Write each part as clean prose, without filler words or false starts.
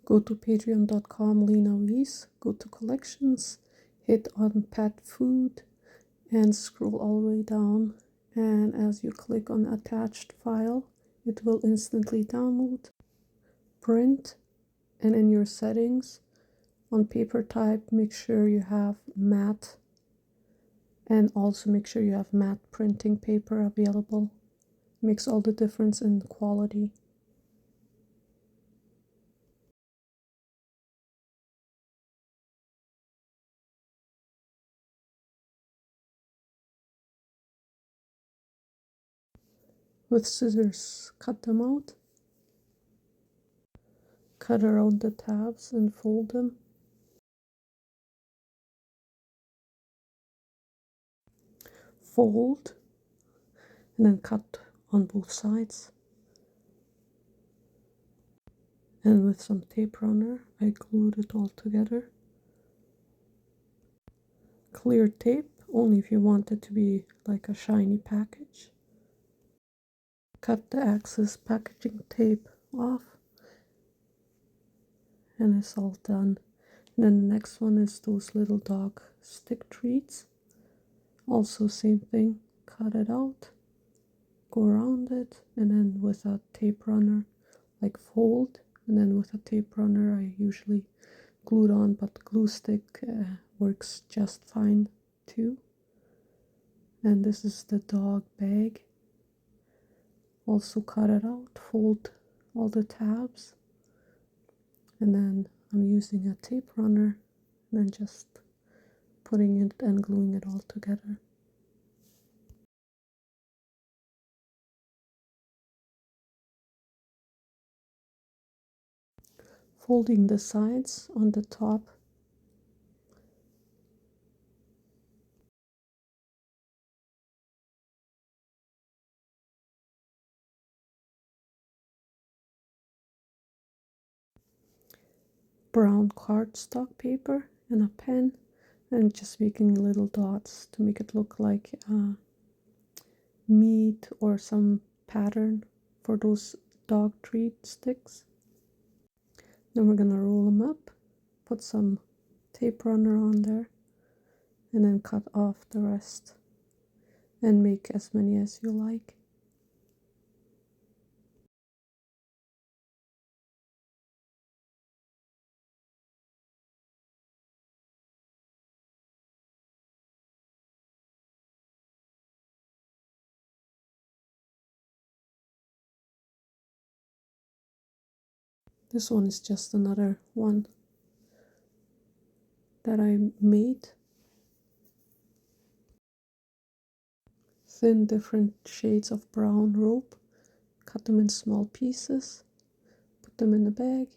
Go to patreon.com Lena Wiese, go to collections, hit on pet food, and scroll all the way down. And as you click on attached file, it will instantly download, print, and in your settings on paper type, make sure you have matte, and also make sure you have matte printing paper available. Makes all the difference in quality. With scissors, cut them out, cut around the tabs and fold them. Fold and then cut on both sides. And with some tape runner, I glued it all together. Clear tape, only if you want it to be like a shiny package. Cut the excess packaging tape off, and it's all done. And then the next one is those little dog stick treats. Also same thing, cut it out, go around it, and then with a tape runner, like fold, and then with a tape runner I usually glue it on, but glue stick works just fine too. And this is the dog bag. Also cut it out, fold all the tabs, and then I'm using a tape runner and then just putting it and gluing it all together. Folding the sides on the top. Brown cardstock paper and a pen, and just making little dots to make it look like meat or some pattern for those dog treat sticks. Then we're gonna roll them up, put some tape runner on there, and then cut off the rest and make as many as you like. This one is just another one that I made. Thin different shades of brown rope, cut them in small pieces, put them in a bag.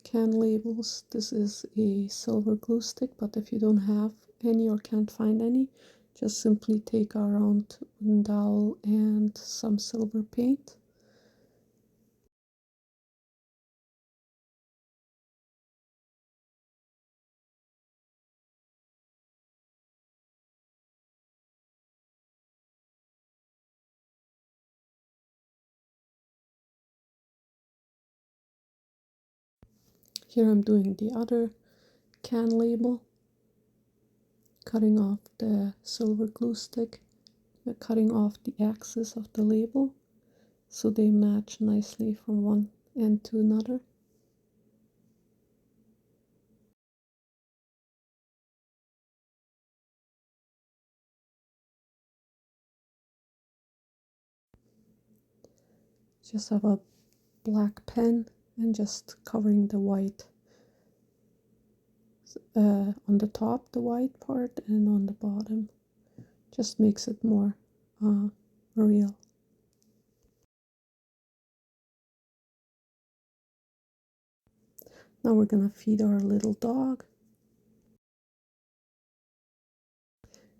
Can labels, this is a silver glue stick, but if you don't have any or can't find any, just simply take a round wooden dowel and some silver paint. Here I'm doing the other can label, cutting off the silver glue stick, cutting off the axis of the label so they match nicely from one end to another. Just have a black pen and just covering the white on the top, the white part, and on the bottom. Just makes it more real. Now we're gonna feed our little dog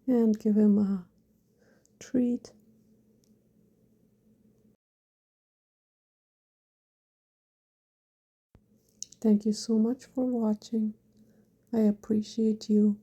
and give him a treat. Thank you so much for watching. I appreciate you.